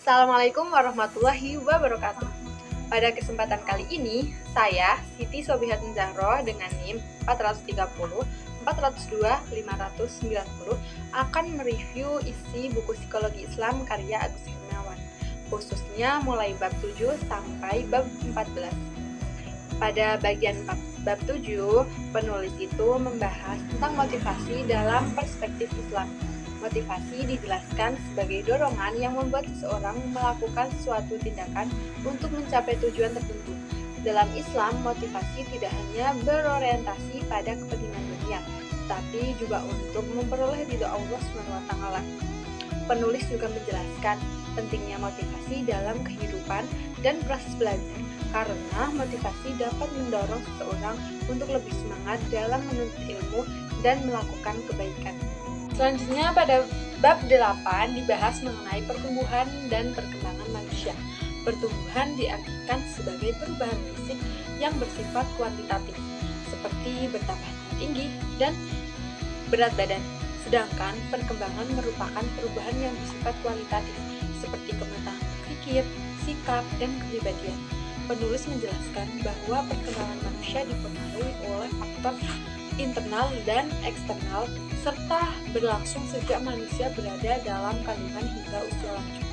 Assalamualaikum warahmatullahi wabarakatuh. Pada kesempatan kali ini, saya, Siti Sobihatun Zahro dengan NIM 430, 402, 590 akan mereview isi buku Psikologi Islam karya Agus Hermawan, khususnya mulai bab 7 sampai bab 14. Pada bagian bab 7, penulis itu membahas tentang motivasi dalam perspektif Islam. Motivasi dijelaskan sebagai dorongan yang membuat seseorang melakukan suatu tindakan untuk mencapai tujuan tertentu. Dalam Islam, motivasi tidak hanya berorientasi pada kepentingan dunia, tapi juga untuk memperoleh ridho Allah SWT. Penulis juga menjelaskan pentingnya motivasi dalam kehidupan dan proses belajar, karena motivasi dapat mendorong seseorang untuk lebih semangat dalam menuntut ilmu dan melakukan kebaikan. Selanjutnya pada bab 8 dibahas mengenai pertumbuhan dan perkembangan manusia. Pertumbuhan diartikan sebagai perubahan fisik yang bersifat kuantitatif, seperti bertambahnya tinggi dan berat badan. Sedangkan perkembangan merupakan perubahan yang bersifat kualitatif, seperti kematangan berpikir, sikap, dan kepribadian. Penulis menjelaskan bahwa perkembangan manusia dipengaruhi oleh faktor internal dan eksternal, serta berlangsung sejak manusia berada dalam kandungan hingga usia lanjut.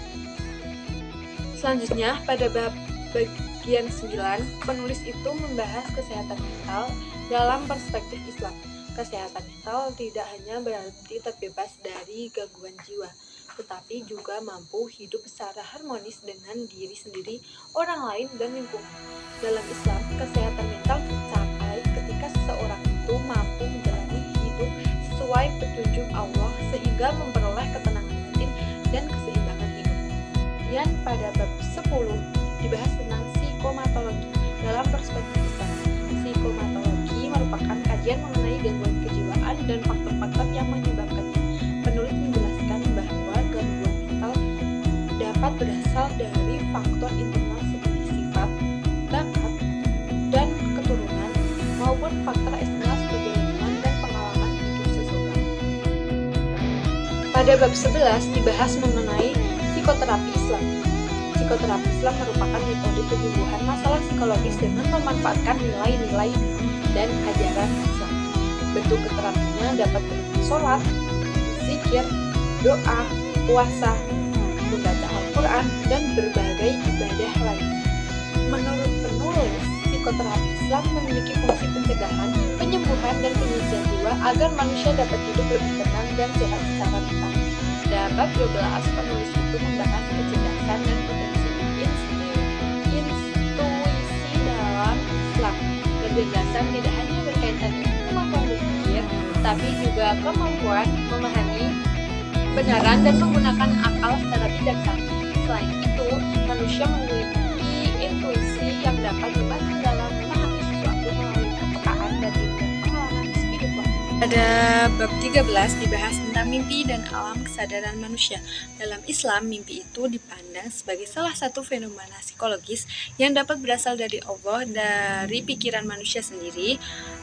Selanjutnya, pada bab bagian 9, penulis itu membahas kesehatan mental dalam perspektif Islam. Kesehatan mental tidak hanya berarti terbebas dari gangguan jiwa, tetapi juga mampu hidup secara harmonis dengan diri sendiri, orang lain, dan lingkungan. Dalam Islam, kesehatan mental tercapai ketika seseorang itu mampu menjalani hidup sesuai petunjuk Allah sehingga memperoleh ketenangan batin dan keseimbangan hidup. Kemudian pada bab 10 dibahas tentang psikomatologi dalam perspektif Islam. Psikomatologi merupakan kajian mengenai gangguan kejiwaan dan faktor-faktor yang menyebabkannya. Penulis menjelaskan bahwa gangguan mental dapat berasal dari faktor internal seperti sifat, bakat, dan keturunan, maupun faktor eksternal seperti lingkungan dan pengalaman hidup seseorang. Pada bab 11 dibahas mengenai psikoterapi Islam. Psikoterapi Islam merupakan metode penyembuhan masalah psikologis dengan memanfaatkan nilai-nilai dan ajaran Islam. Bentuk terapinya dapat berupa sholat, zikir, doa, puasa, membaca Al-Quran, dan berbagai ibadah lain. Menurut penulis, psikoterapi Islam memiliki fungsi pencegahan, penyembuhan, dan penyucian jiwa agar manusia dapat hidup lebih tenang dan sehat secara mental. Pada bab 12, penulis itu membahas kecerdasan dan potensi intuisi dalam Islam. Kecerdasan tidak hanya berkaitan dengan kemampuan berpikir, tapi juga kemampuan memahami kebenaran dan menggunakan akal secara bijaksana. Selain itu, manusia memiliki intuisi yang dapat membantu dalam memahami sesuatu melalui kepekaan batin dan pengalaman spiritual. Pada bab 13 dibahas tentang mimpi dan alam kesadaran manusia. Dalam Islam, mimpi itu dipandang sebagai salah satu fenomena psikologis yang dapat berasal dari Allah, dari pikiran manusia sendiri,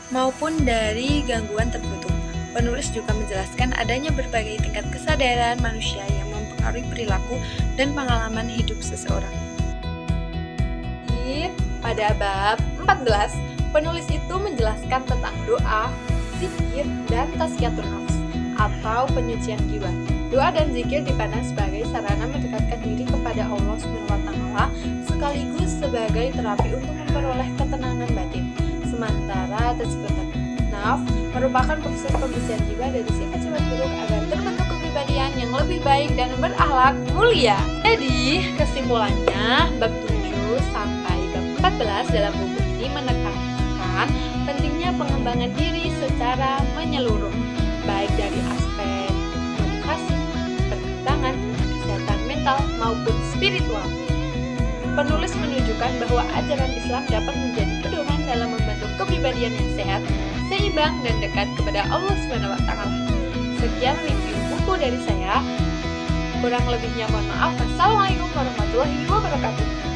maupun dari gangguan tertentu. Penulis juga menjelaskan adanya berbagai tingkat kesadaran manusia yang mempengaruhi perilaku dan pengalaman hidup seseorang. Pada bab 14, penulis itu menjelaskan tentang doa, zikir, dan tazkiyatun nafs atau penyucian jiwa. Doa dan zikir dipandang sebagai sarana mendekatkan diri kepada Allah SWT sekaligus sebagai terapi untuk memperoleh ketenangan batin. Sementara tazkiyatun nafs merupakan proses pembersihan jiwa dari sifat-sifat buruk agar terbentuk kepribadian yang lebih baik dan berakhlak mulia. Jadi, kesimpulannya, bab 7 sampai bab 14 dalam buku ini menekankan pentingnya pengembangan diri secara menyeluruh, baik dari aspek motivasi, perkembangan, kesehatan mental, maupun spiritual. Penulis menunjukkan bahwa ajaran Islam dapat menjadi pedoman dalam membentuk kepribadian yang sehat, seimbang, dan dekat kepada Allah SWT. Sekian review buku dari saya. Kurang lebihnya mohon maaf. Wassalamualaikum warahmatullahi wabarakatuh.